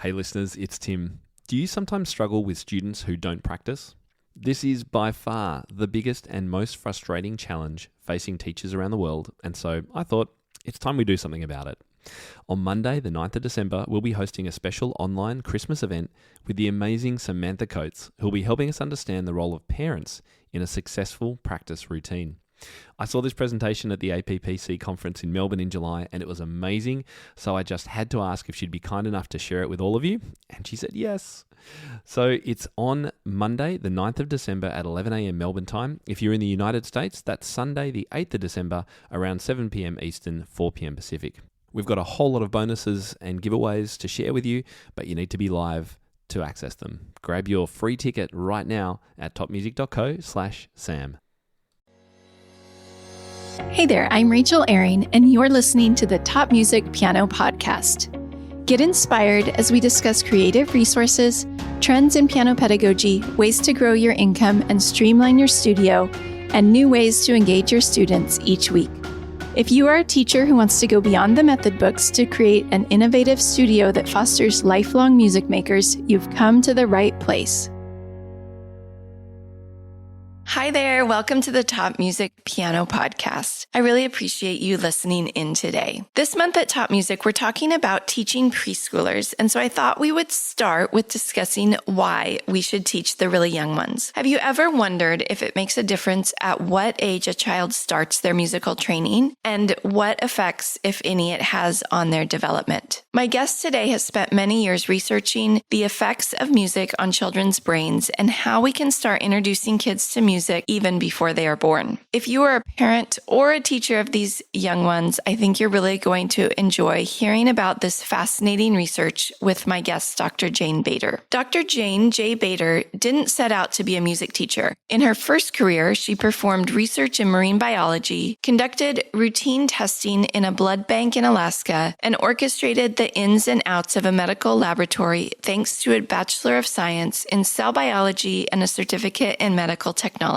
Hey listeners, it's Tim. Do you sometimes struggle with students who don't practice? This is by far the biggest and most frustrating challenge facing teachers around the world, and so I thought it's time we do something about it. On Monday, the 9th of December, we'll be hosting a special online Christmas event with the amazing Samantha Coates, who'll be helping us understand the role of parents in a successful practice routine. I saw this presentation at the APPC conference in Melbourne in July, and it was amazing, so I just had to ask if she'd be kind enough to share it with all of you, and she said yes. So it's on Monday, the 9th of December at 11 a.m. Melbourne time. If you're in the United States, that's Sunday, the 8th of December, around 7 p.m. Eastern, 4 p.m. Pacific. We've got a whole lot of bonuses and giveaways to share with you, but you need to be live to access them. Grab your free ticket right now at topmusic.co/Sam. Hey there, I'm Rachel Ehring, and you're listening to the Top Music Piano Podcast. Get inspired as we discuss creative resources, trends in piano pedagogy, ways to grow your income and streamline your studio, and new ways to engage your students each week. If you are a teacher who wants to go beyond the method books to create an innovative studio that fosters lifelong music makers, you've come to the right place. Hi there, welcome to the Top Music Piano Podcast. I really appreciate you listening in today. This month at Top Music, we're talking about teaching preschoolers, and so I thought we would start with discussing why we should teach the really young ones. Have you ever wondered if it makes a difference at what age a child starts their musical training, and what effects, if any, it has on their development? My guest today has spent many years researching the effects of music on children's brains and how we can start introducing kids to music even before they are born. If you are a parent or a teacher of these young ones, I think you're really going to enjoy hearing about this fascinating research with my guest, Dr. Jane Bader. Dr. Jane J. Bader didn't set out to be a music teacher. In her first career, she performed research in marine biology, conducted routine testing in a blood bank in Alaska, and orchestrated the ins and outs of a medical laboratory thanks to a Bachelor of Science in cell biology and a certificate in medical technology.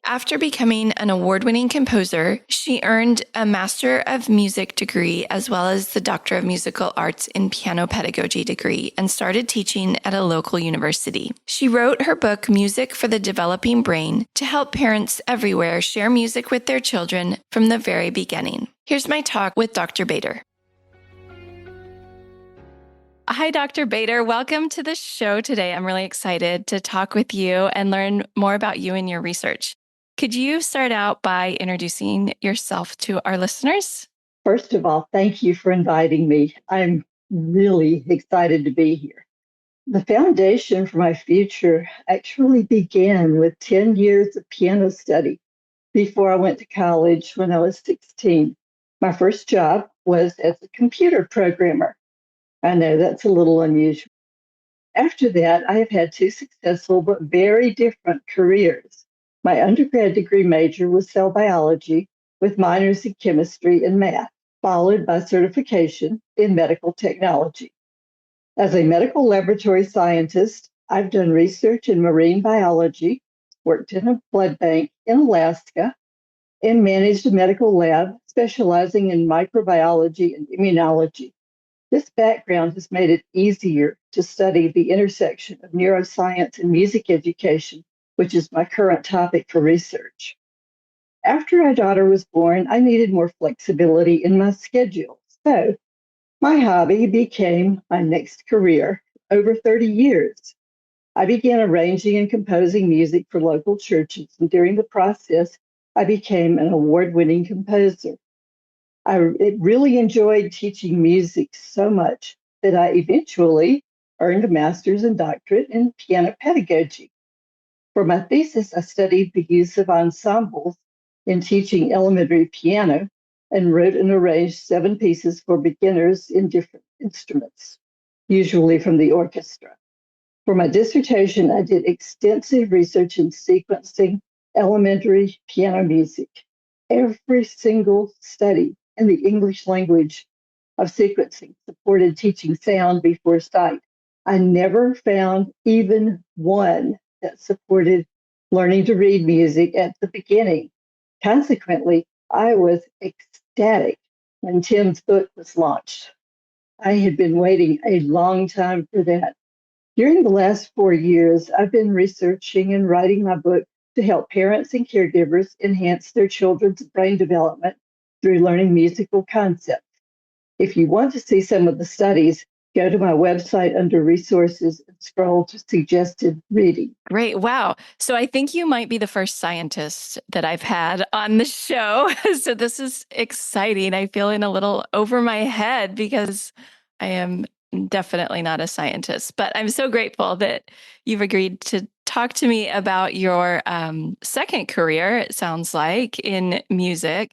After becoming an award-winning composer, she earned a Master of Music degree as well as the Doctor of Musical Arts in Piano Pedagogy degree and started teaching at a local university. She wrote her book, Music for the Developing Brain, to help parents everywhere share music with their children from the very beginning. Here's my talk with Dr. Bader. Hi, Dr. Bader. Welcome to the show today. I'm really excited to talk with you and learn more about you and your research. Could you start out by introducing yourself to our listeners? First of all, thank you for inviting me. I'm really excited to be here. The foundation for my future actually began with 10 years of piano study before I went to college when I was 16. My first job was as a computer programmer. I know that's a little unusual. After that, I have had two successful but very different careers. My undergrad degree major was cell biology with minors in chemistry and math, followed by certification in medical technology. As a medical laboratory scientist, I've done research in marine biology, worked in a blood bank in Alaska, and managed a medical lab specializing in microbiology and immunology. This background has made it easier to study the intersection of neuroscience and music education, which is my current topic for research. After our daughter was born, I needed more flexibility in my schedule. So my hobby became my next career over 30 years. I began arranging and composing music for local churches, and during the process, I became an award-winning composer. I really enjoyed teaching music so much that I eventually earned a master's and doctorate in piano pedagogy. For my thesis, I studied the use of ensembles in teaching elementary piano and wrote and arranged 7 pieces for beginners in different instruments, usually from the orchestra. For my dissertation, I did extensive research in sequencing elementary piano music. Every single study in the English language of sequencing supported teaching sound before sight. I never found even one that supported learning to read music at the beginning. Consequently, I was ecstatic when Tim's book was launched. I had been waiting a long time for that. During the last 4 years, I've been researching and writing my book to help parents and caregivers enhance their children's brain development through learning musical concepts. If you want to see some of the studies, go to my website under resources and scroll to suggested reading. Great. Wow. So I think you might be the first scientist that I've had on the show. So this is exciting. I feel in a little over my head because I am definitely not a scientist, but I'm so grateful that you've agreed to talk to me about your second career, it sounds like, in music.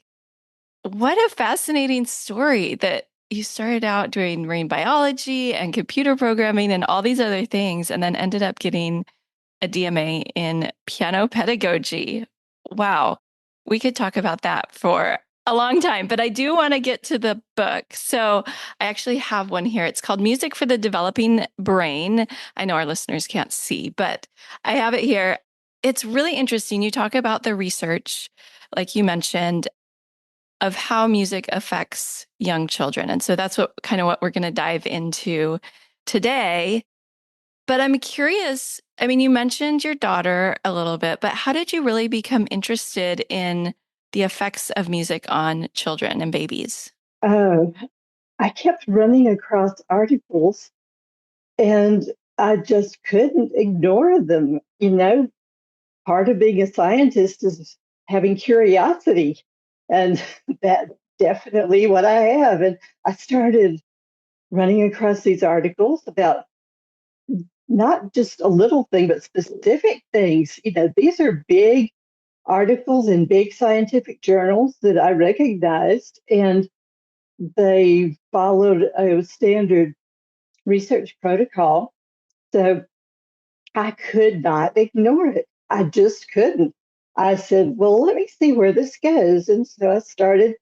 What a fascinating story that you started out doing marine biology and computer programming and all these other things, and then ended up getting a DMA in piano pedagogy. Wow. We could talk about that for a long time, but I do want to get to the book. So I actually have one here. It's called Music for the Developing Brain. I know our listeners can't see, but I have it here. It's really interesting. You talk about the research, like you mentioned, of how music affects young children. And so that's what we're going to dive into today. But I'm curious, I mean, you mentioned your daughter a little bit, but how did you really become interested in the effects of music on children and babies? I kept running across articles and I just couldn't ignore them. Part of being a scientist is having curiosity, and that's definitely what I have. And I started running across these articles about not just a little thing, but specific things. These are big articles in big scientific journals that I recognized, and they followed a standard research protocol. So I could not ignore it. I just couldn't. I said, well, let me see where this goes. And so I started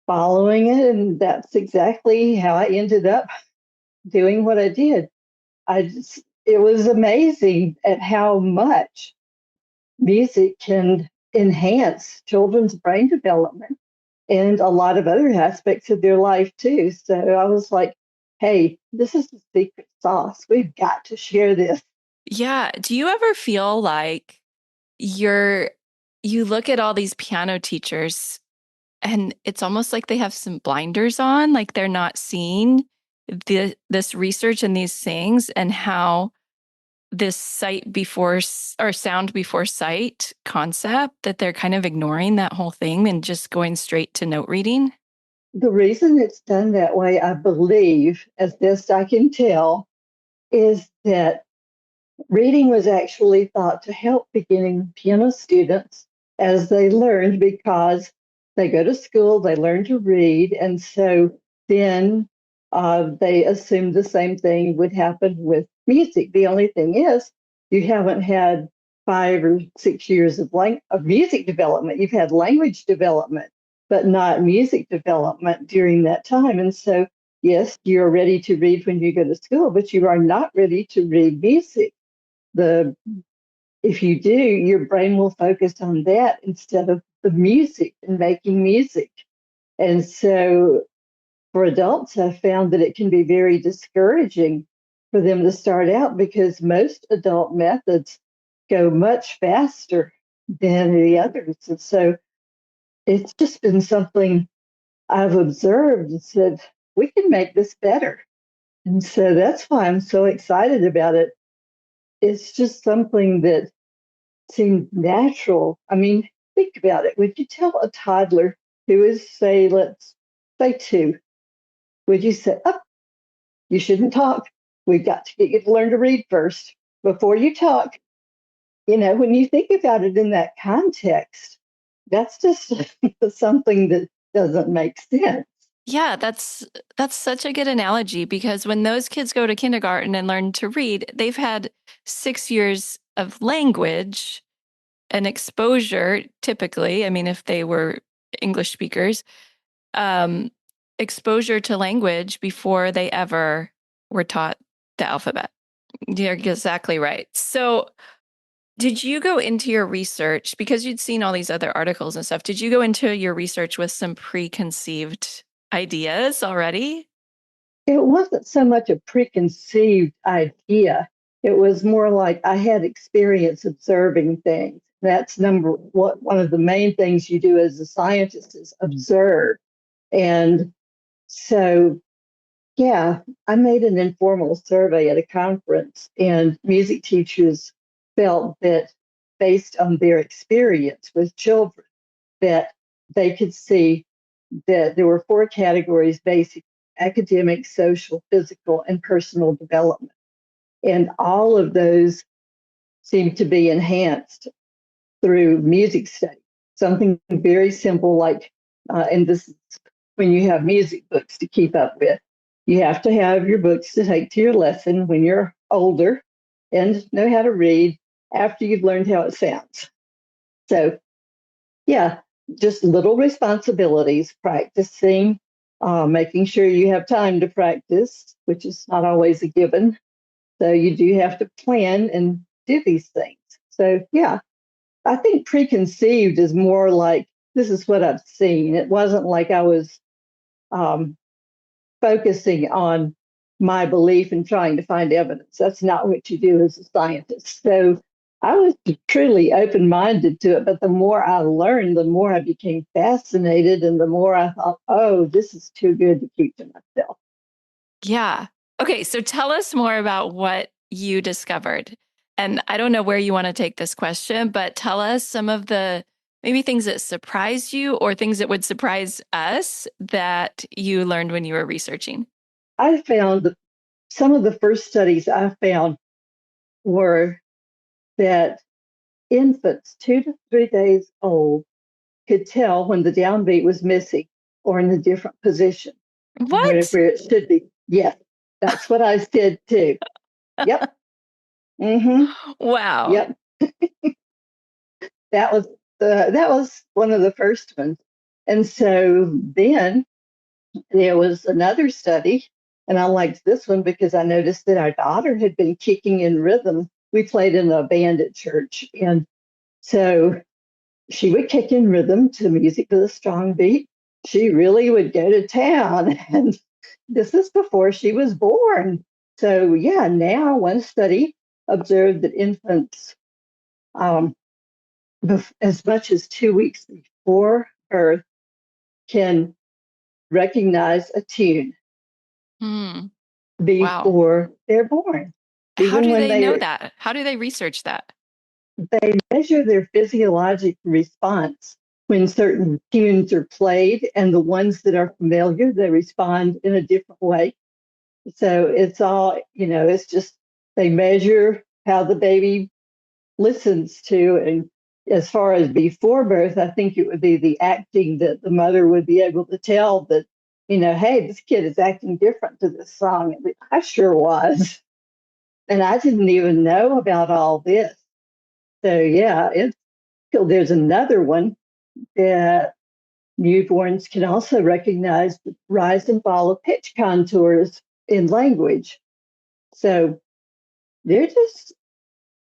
following it, and that's exactly how I ended up doing what I did. It was amazing at how much music can enhance children's brain development and a lot of other aspects of their life too. So I was like, hey, this is the secret sauce. We've got to share this. Yeah. Do you ever feel like you look at all these piano teachers and it's almost like they have some blinders on, like they're not seeing this research and these things and how this sight before or sound before sight concept, that they're kind of ignoring that whole thing and just going straight to note reading? The reason it's done that way, I believe, as best I can tell, is that reading was actually thought to help beginning piano students as they learned, because they go to school, they learn to read, and so then they assumed the same thing would happen with music. The only thing is, you haven't had 5 or 6 years of music development. You've had language development, but not music development during that time. And so, yes, you're ready to read when you go to school, but you are not ready to read music. the if you do, your brain will focus on that instead of the music and making music. And so for adults, I've found that it can be very discouraging for them to start out, because most adult methods go much faster than the others. And so it's just been something I've observed and said, we can make this better. And so that's why I'm so excited about it. It's just something that seemed natural. I mean, think about it. Would you tell a toddler who is, say, let's say 2, would you say, oh, you shouldn't talk? We've got to get you to learn to read first before you talk. When you think about it in that context, that's just something that doesn't make sense. Yeah, that's such a good analogy, because when those kids go to kindergarten and learn to read, they've had 6 years of language and exposure, typically. I mean, if they were English speakers, um, exposure to language before they ever were taught the alphabet. You're exactly right. So, did you go into your research, because you'd seen all these other articles and stuff? Did you go into your research with some preconceived ideas already? It wasn't so much a preconceived idea. It was more like I had experience observing things. That's one of the main things you do as a scientist is observe. And so, yeah, I made an informal survey at a conference, and music teachers felt that based on their experience with children, that they could see that there were four categories: basic, academic, social, physical, and personal development. And all of those seem to be enhanced through music study. Something very simple like, and this is when you have music books to keep up with. You have to have your books to take to your lesson when you're older and know how to read after you've learned how it sounds. So, yeah, just little responsibilities, practicing, making sure you have time to practice, which is not always a given. So you do have to plan and do these things. So, yeah, I think preconceived is more like this is what I've seen. It wasn't like I was um, focusing on my belief and trying to find evidence. That's not what you do as a scientist. So I was truly open minded to it. But the more I learned, the more I became fascinated, and the more I thought, oh, this is too good to keep to myself. Yeah. Okay. So tell us more about what you discovered. And I don't know where you want to take this question, but tell us some of the maybe things that surprised you or things that would surprise us that you learned when you were researching. I found that some of the first studies I found were that infants 2 to 3 days old could tell when the downbeat was missing or in a different position where What? it should be. Yes, that's what I said too. Yep. Mm-hmm. Wow. Yep. That was one of the first ones. And so then there was another study, and I liked this one because I noticed that our daughter had been kicking in rhythm. We played in a band at church, and so she would kick in rhythm to music with a strong beat. She really would go to town, and this is before she was born. So yeah, now one study observed that infants, um, as much as 2 weeks before birth, can recognize a tune Hmm. Wow. before they're born. How Even do when they know that? How do they research that? they measure their physiologic response when certain tunes are played, and the ones that are familiar, they respond in a different way. So it's all, it's just they measure how the baby listens to. And as far as before birth, I think it would be the acting that the mother would be able to tell that, hey, this kid is acting different to this song. I sure was. And I didn't even know about all this. So yeah, there's another one that newborns can also recognize the rise and fall of pitch contours in language. So they're just,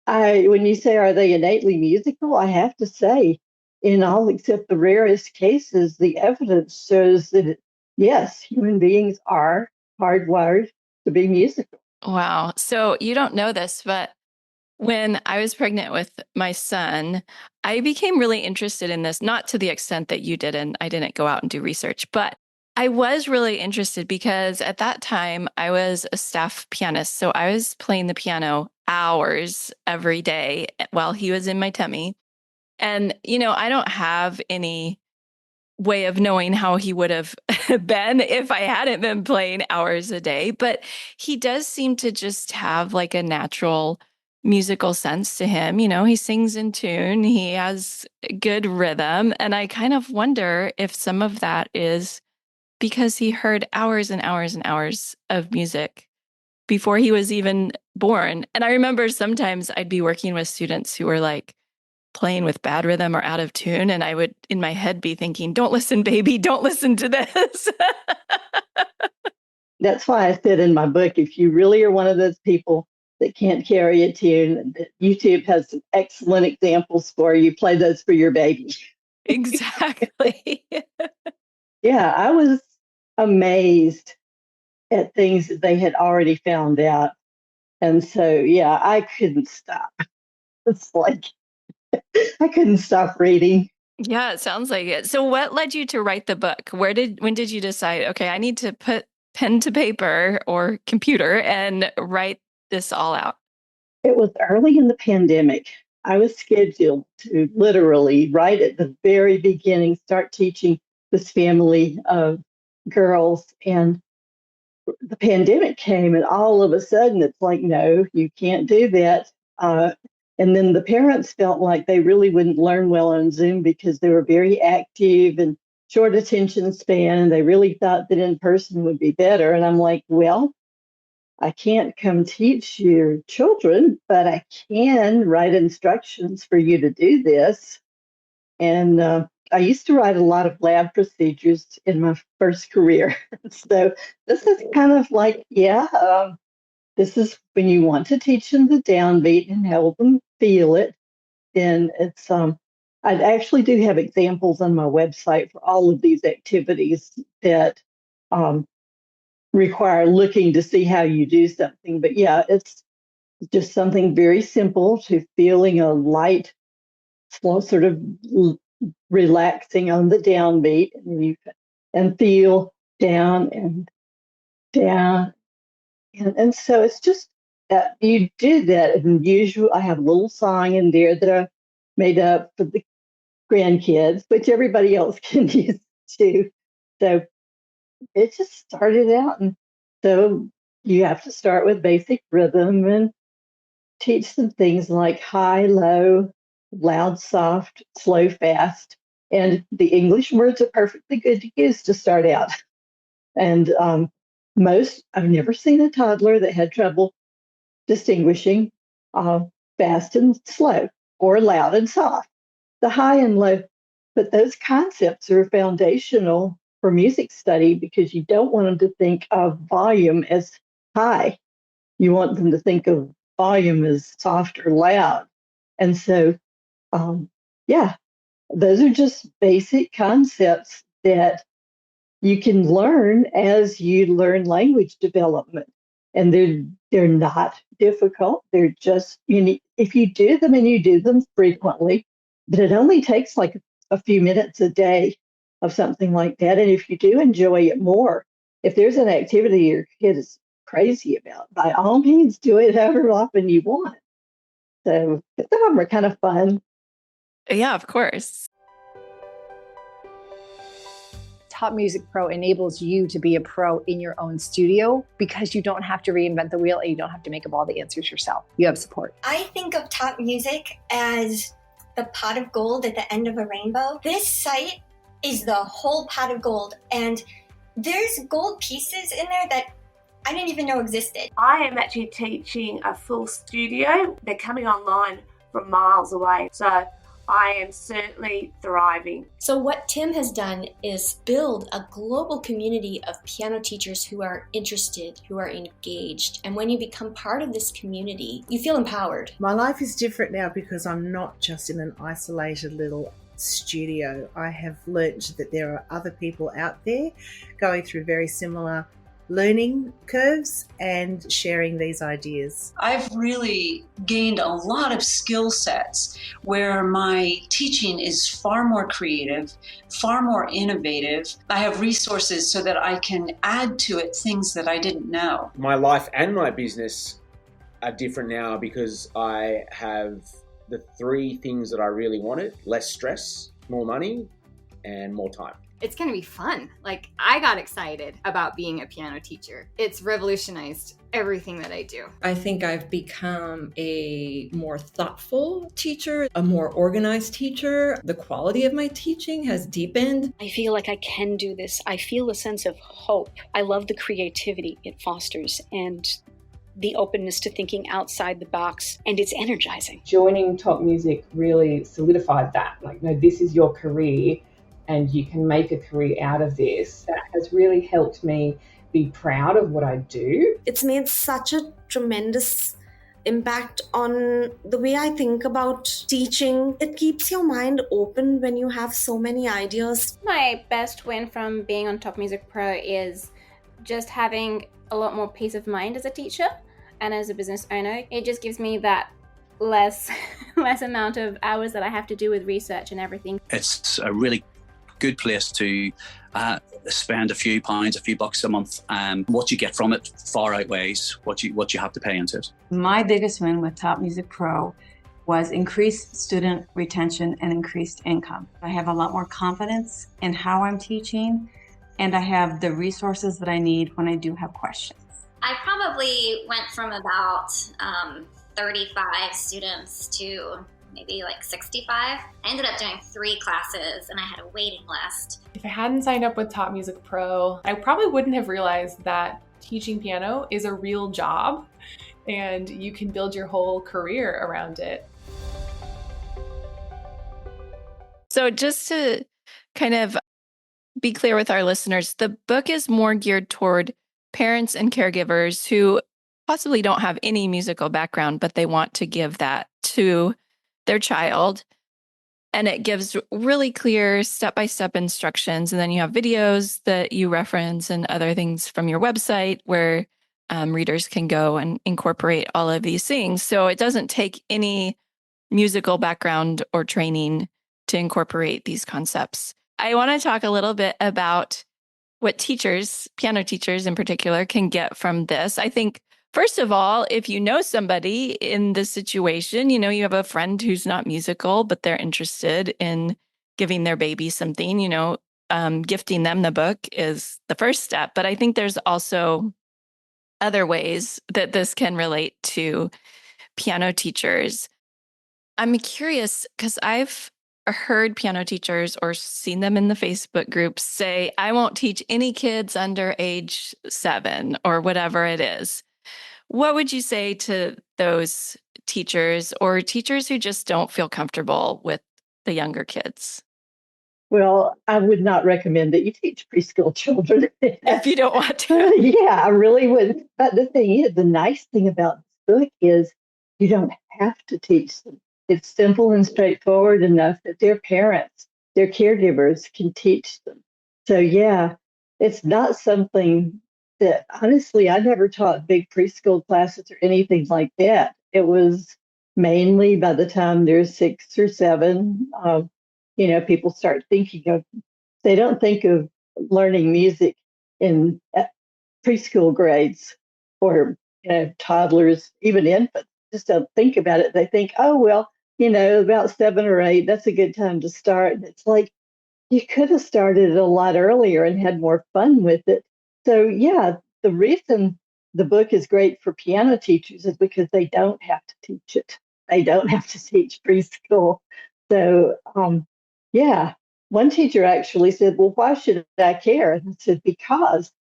when you say, are they innately musical? I have to say, in all except the rarest cases, the evidence shows that, yes, human beings are hardwired to be musical. Wow. So you don't know this, but when I was pregnant with my son, I became really interested in this, not to the extent that you did, and I didn't go out and do research, but I was really interested because at that time I was a staff pianist. So I was playing the piano hours every day while he was in my tummy. And, I don't have any way of knowing how he would have been if I hadn't been playing hours a day. But he does seem to just have like a natural musical sense to him. He sings in tune, he has good rhythm. And I kind of wonder if some of that is because he heard hours and hours and hours of music before he was even born. And I remember sometimes I'd be working with students who were like, playing with bad rhythm or out of tune. And I would, in my head, be thinking, don't listen, baby, don't listen to this. That's why I said in my book, if you really are one of those people that can't carry a tune, YouTube has some excellent examples for you. Play those for your baby. Exactly. Yeah, I was amazed at things that they had already found out. And so, yeah, I couldn't stop. It's like I couldn't stop reading. Yeah, it sounds like it. So what led you to write the book? When did you decide, okay, I need to put pen to paper or computer and write this all out? It was early in the pandemic. I was scheduled to literally, right at the very beginning, start teaching this family of girls. And the pandemic came, and all of a sudden, it's like, no, you can't do that. And then the parents felt like they really wouldn't learn well on Zoom because they were very active and short attention span, and they really thought that in person would be better. And I'm like, well, I can't come teach your children, but I can write instructions for you to do this. And I used to write a lot of lab procedures in my first career. So this is kind of like, this is when you want to teach them the downbeat and help them feel it. Then it's, I actually do have examples on my website for all of these activities that require looking to see how you do something. But yeah, it's just something very simple to feeling a light, slow, sort of relaxing on the downbeat, and feel down and down. And so it's just that you do that. And usually I have a little song in there that I made up for the grandkids, which everybody else can use too. So it just started out. And so you have to start with basic rhythm and teach them things like high, low, loud, soft, slow, fast. And the English words are perfectly good to use to start out. And I've never seen a toddler that had trouble distinguishing uh, fast and slow or loud and soft, the high and low. But those concepts are foundational for music study because you don't want them to think of volume as high. You want them to think of volume as soft or loud. And so, um, yeah, those are just basic concepts that you can learn as you learn language development. And they're not difficult. They're just if you do them and you do them frequently, but it only takes like a few minutes a day of something like that. And if you do enjoy it more, if there's an activity your kid is crazy about, by all means do it however often you want. So some of them are kind of fun. Yeah, of course. Top Music Pro enables you to be a pro in your own studio because you don't have to reinvent the wheel and you don't have to make up all the answers yourself. You have support. I think of Top Music as the pot of gold at the end of a rainbow. This site is the whole pot of gold, and there's gold pieces in there that I didn't even know existed. I am actually teaching a full studio. They're coming online from miles away. So I am certainly thriving. So what Tim has done is build a global community of piano teachers who are interested, who are engaged. And when you become part of this community, you feel empowered. My life is different now because I'm not just in an isolated little studio. I have learnt that there are other people out there going through very similar learning curves and sharing these ideas. I've really gained a lot of skill sets where my teaching is far more creative, far more innovative. I have resources so that I can add to it things that I didn't know. My life and my business are different now because I have the three things that I really wanted: less stress, more money, and more time. It's going to be fun. Like, I got excited about being a piano teacher. It's revolutionized everything that I do. I think I've become a more thoughtful teacher, a more organized teacher. The quality of my teaching has deepened. I feel like I can do this. I feel a sense of hope. I love the creativity it fosters and the openness to thinking outside the box, and it's energizing. Joining Top Music really solidified that. Like, no, this is your career, and you can make a career out of this. That has really helped me be proud of what I do. It's made such a tremendous impact on the way I think about teaching. It keeps your mind open when you have so many ideas. My best win from being on Top Music Pro is just having a lot more peace of mind as a teacher and as a business owner. It just gives me that less amount of hours that I have to do with research and everything. It's a really good place to spend a few pounds, a few bucks a month. What you get from it far outweighs what you have to pay into it. My biggest win with Top Music Pro was increased student retention and increased income. I have a lot more confidence in how I'm teaching, and I have the resources that I need when I do have questions. I probably went from about 35 students to maybe like 65. I ended up doing 3 classes and I had a waiting list. If I hadn't signed up with Top Music Pro, I probably wouldn't have realized that teaching piano is a real job and you can build your whole career around it. So just to kind of be clear with our listeners, the book is more geared toward parents and caregivers who possibly don't have any musical background, but they want to give that to their child. And it gives really clear step-by-step instructions. And then you have videos that you reference and other things from your website where readers can go and incorporate all of these things. So it doesn't take any musical background or training to incorporate these concepts. I want to talk a little bit about what teachers, piano teachers in particular, can get from this. I think, first of all, if you know somebody in this situation, you have a friend who's not musical, but they're interested in giving their baby something, gifting them the book is the first step. But I think there's also other ways that this can relate to piano teachers. I'm curious because I've heard piano teachers or seen them in the Facebook groups say, I won't teach any kids under age 7 or whatever it is. What would you say to those teachers or teachers who just don't feel comfortable with the younger kids? Well, I would not recommend that you teach preschool children. If you don't want to. Yeah, I really would. But the thing is, the nice thing about this book is you don't have to teach them. It's simple and straightforward enough that their parents, their caregivers can teach them. So yeah, it's not something that, honestly, I never taught big preschool classes or anything like that. It was mainly by the time they're 6 or 7, people start thinking of, they don't think of learning music in preschool grades or, toddlers, even infants, just don't think about it. They think, oh, well, about 7 or 8, that's a good time to start. And it's like, you could have started it a lot earlier and had more fun with it. So yeah, the reason the book is great for piano teachers is because they don't have to teach it. They don't have to teach preschool. So yeah, one teacher actually said, well, why should I care? And I said, because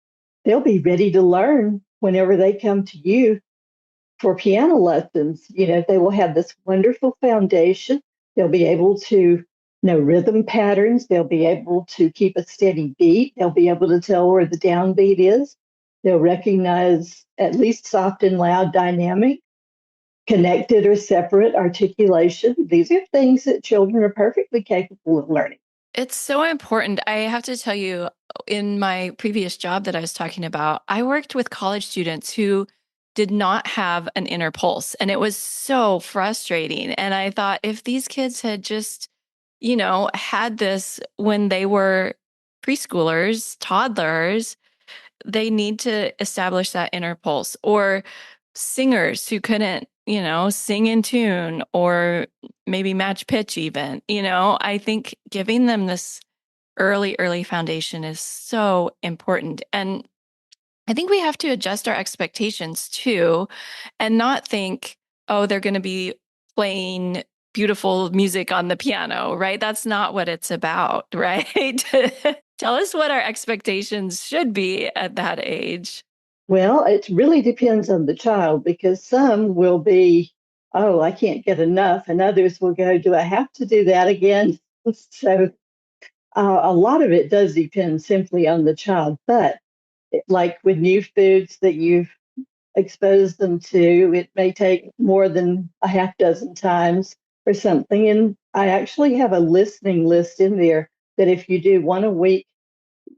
they'll be ready to learn whenever they come to you for piano lessons. They will have this wonderful foundation. They'll be able to know rhythm patterns. They'll be able to keep a steady beat. They'll be able to tell where the downbeat is. They'll recognize at least soft and loud dynamic, connected or separate articulation. These are things that children are perfectly capable of learning. It's so important. I have to tell you, in my previous job that I was talking about, I worked with college students who did not have an inner pulse. And it was so frustrating. And I thought, if these kids had just, had this when they were preschoolers, toddlers, they need to establish that inner pulse. Or singers who couldn't, sing in tune or maybe match pitch even. I think giving them this early foundation is so important. And I think we have to adjust our expectations too, and not think, oh, they're going to be playing beautiful music on the piano, right? That's not what it's about, right? Tell us what our expectations should be at that age. Well, it really depends on the child, because some will be, oh, I can't get enough. And others will go, do I have to do that again? So a lot of it does depend simply on the child. But like with new foods that you've exposed them to, it may take more than a half dozen times or something. And I actually have a listening list in there that if you do one a week,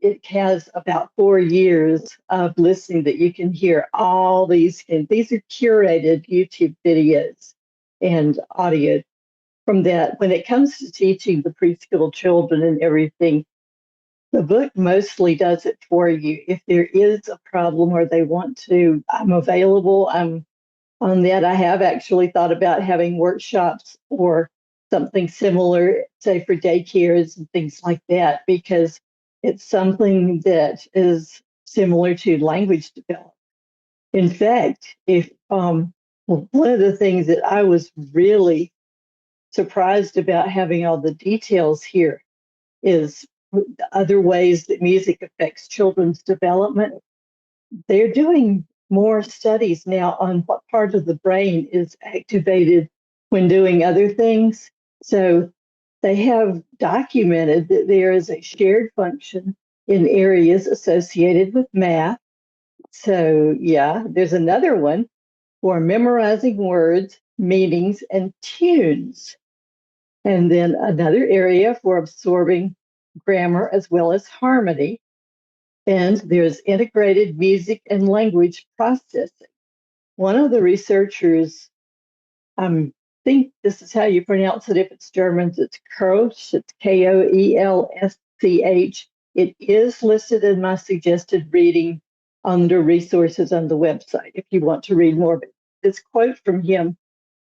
it has about 4 years of listening that you can hear all these, and these are curated YouTube videos and audio from that. When it comes to teaching the preschool children and everything, the book mostly does it for you. If there is a problem or they want to, I'm available. I'm on that. I have actually thought about having workshops or something similar, say for daycares and things like that, because it's something that is similar to language development. In fact, if one of the things that I was really surprised about having all the details here is other ways that music affects children's development. They're doing more studies now on what part of the brain is activated when doing other things. So they have documented that there is a shared function in areas associated with math. So, yeah, there's another one for memorizing words, meanings, and tunes. And then another area for absorbing grammar as well as harmony. And there's integrated music and language processing. One of the researchers, I think this is how you pronounce it. If it's German, it's Koelsch. It's Koelsch. It is listed in my suggested reading under resources on the website if you want to read more. But this quote from him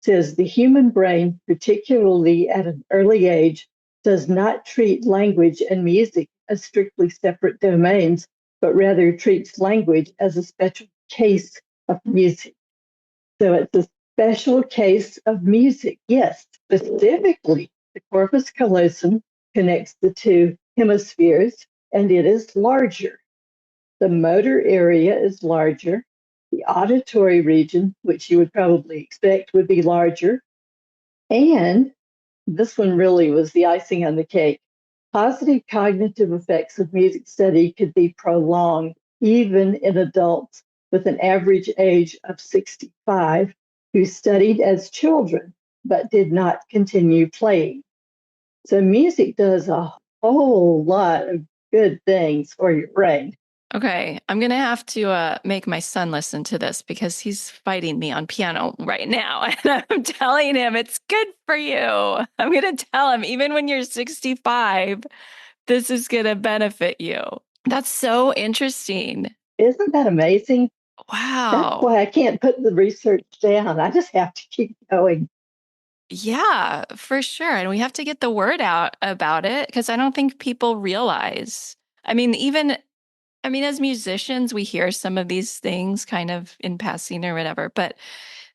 says, the human brain, particularly at an early age, does not treat language and music as strictly separate domains, but rather treats language as a special case of music. So it's a special case of music. Yes, specifically, the corpus callosum connects the two hemispheres, and it is larger. The motor area is larger. The auditory region, which you would probably expect would be larger. And this one really was the icing on the cake. Positive cognitive effects of music study could be prolonged even in adults with an average age of 65 who studied as children but did not continue playing. So music does a whole lot of good things for your brain. Okay, I'm going to have to make my son listen to this because he's fighting me on piano right now. And I'm telling him it's good for you. I'm going to tell him, even when you're 65, this is going to benefit you. That's so interesting. Isn't that amazing? Wow. That's why I can't put the research down. I just have to keep going. Yeah, for sure. And we have to get the word out about it because I don't think people realize. As musicians, we hear some of these things kind of in passing or whatever, but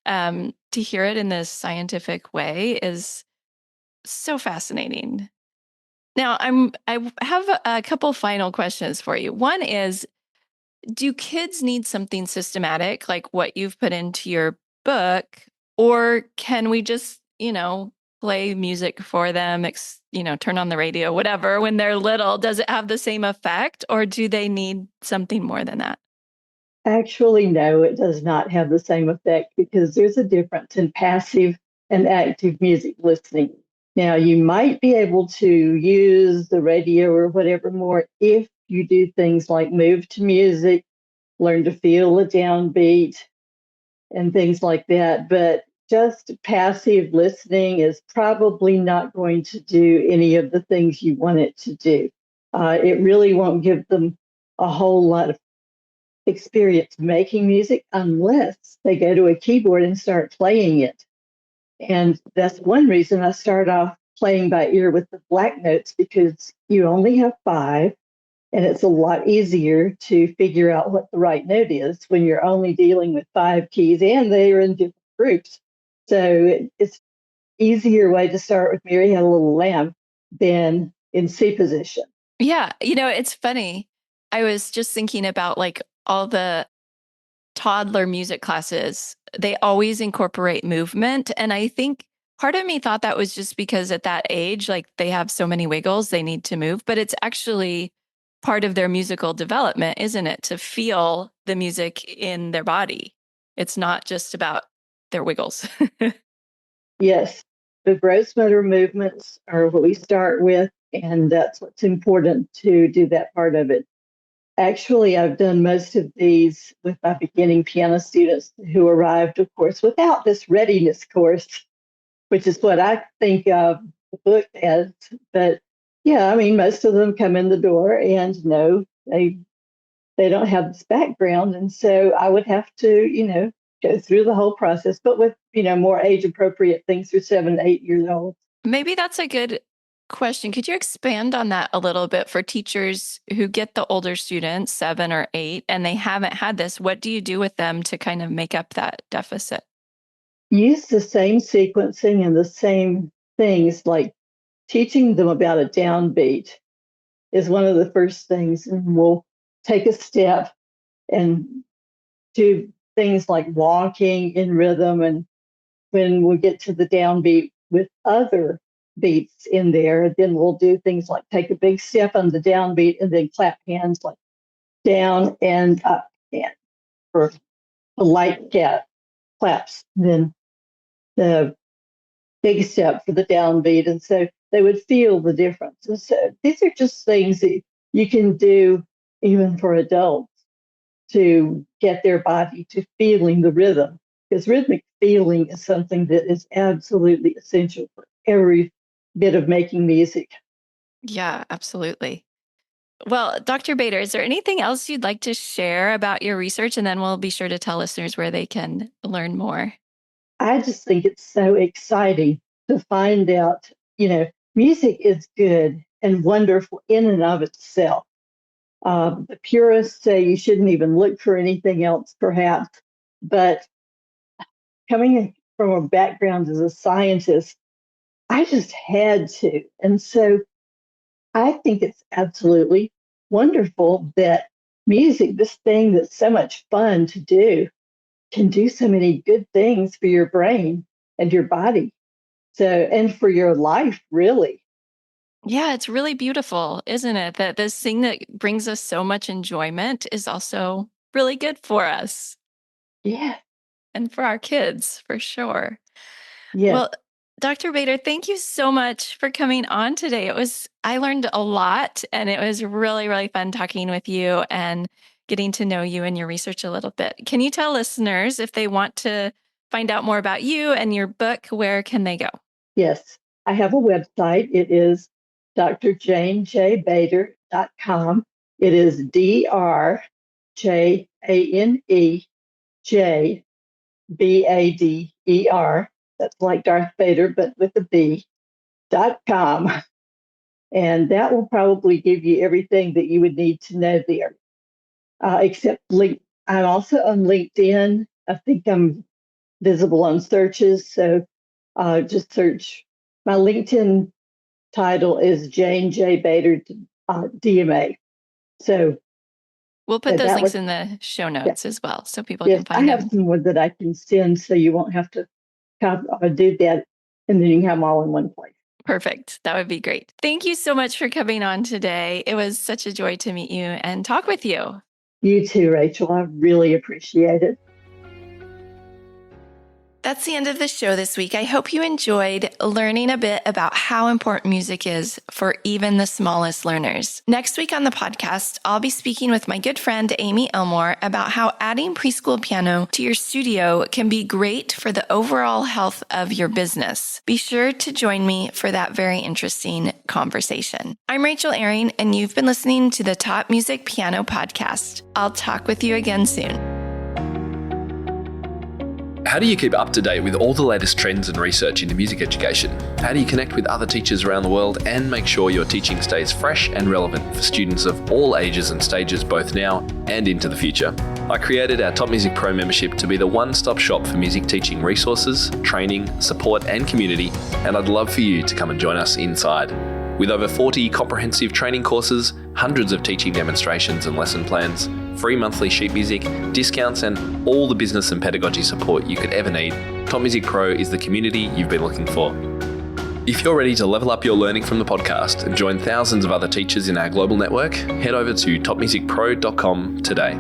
to hear it in this scientific way is so fascinating. Now, I have a couple final questions for you. One is, do kids need something systematic like what you've put into your book, or can we just, play music for them, turn on the radio, whatever, when they're little? Does it have the same effect, or do they need something more than that? Actually, no, it does not have the same effect because there's a difference in passive and active music listening. Now, you might be able to use the radio or whatever more if you do things like move to music, learn to feel a downbeat, and things like that. But just passive listening is probably not going to do any of the things you want it to do. It really won't give them a whole lot of experience making music unless they go to a keyboard and start playing it. And that's one reason I start off playing by ear with the black notes, because you only have 5, and it's a lot easier to figure out what the right note is when you're only dealing with 5 keys and they are in different groups. So it's easier way to start with Mary Had a Little Lamb than in C position. Yeah, it's funny. I was just thinking about like all the toddler music classes, they always incorporate movement. And I think part of me thought that was just because at that age, like they have so many wiggles, they need to move, but it's actually part of their musical development, isn't it? To feel the music in their body. It's not just about their wiggles. Yes, the gross motor movements are what we start with. And that's what's important to do that part of it. Actually, I've done most of these with my beginning piano students who arrived, of course, without this readiness course, which is what I think of the book as. But yeah, I mean, most of them come in the door and no, they don't have this background. And so I would have to, go through the whole process, but with, more age appropriate things through 7 to 8 years old. Maybe that's a good question. Could you expand on that a little bit for teachers who get the older students, 7 or 8, and they haven't had this? What do you do with them to kind of make up that deficit? Use the same sequencing and the same things, like teaching them about a downbeat is one of the first things. And we'll take a step and do things like walking in rhythm. And when we get to the downbeat with other beats in there, then we'll do things like take a big step on the downbeat and then clap hands like down and up, and for the light claps, then the big step for the downbeat. And so they would feel the difference. And so these are just things that you can do even for adults to get their body to feeling the rhythm, because rhythmic feeling is something that is absolutely essential for every bit of making music. Yeah, absolutely. Well, Dr. Bader, is there anything else you'd like to share about your research? And then we'll be sure to tell listeners where they can learn more. I just think it's so exciting to find out, music is good and wonderful in and of itself. The purists say you shouldn't even look for anything else, perhaps. But coming from a background as a scientist, I just had to. And so I think it's absolutely wonderful that music, this thing that's so much fun to do, can do so many good things for your brain and your body. And for your life, really. Yeah, it's really beautiful, isn't it? That this thing that brings us so much enjoyment is also really good for us. Yeah. And for our kids, for sure. Yeah. Well, Dr. Bader, thank you so much for coming on today. I learned a lot, and it was really, really fun talking with you and getting to know you and your research a little bit. Can you tell listeners, if they want to find out more about you and your book, where can they go? Yes, I have a website. It is drjanejbader.com. It is DRJANEJBADER. That's like Darth Vader, but with a B.com. And that will probably give you everything that you would need to know there. Except link. I'm also on LinkedIn. I think I'm visible on searches. So just search. My LinkedIn title is Jane J. Bader, DMA. So we'll put those links in the show notes as well, so people can find them. I have some more that I can send, so you won't have to do that, and then you can have them all in one place. Perfect. That would be great. Thank you so much for coming on today. It was such a joy to meet you and talk with you. You too, Rachel. I really appreciate it. That's the end of the show this week. I hope you enjoyed learning a bit about how important music is for even the smallest learners. Next week on the podcast, I'll be speaking with my good friend Amy Elmore about how adding preschool piano to your studio can be great for the overall health of your business. Be sure to join me for that very interesting conversation. I'm Rachel Ehring, and you've been listening to the Top Music Piano Podcast. I'll talk with you again soon. How do you keep up to date with all the latest trends and research into music education? How do you connect with other teachers around the world and make sure your teaching stays fresh and relevant for students of all ages and stages, both now and into the future? I created our Top Music Pro membership to be the one-stop shop for music teaching resources, training, support and community, and I'd love for you to come and join us inside. With over 40 comprehensive training courses, hundreds of teaching demonstrations and lesson plans, free monthly sheet music, discounts, and all the business and pedagogy support you could ever need, Top Music Pro is the community you've been looking for. If you're ready to level up your learning from the podcast and join thousands of other teachers in our global network, head over to topmusicpro.com today.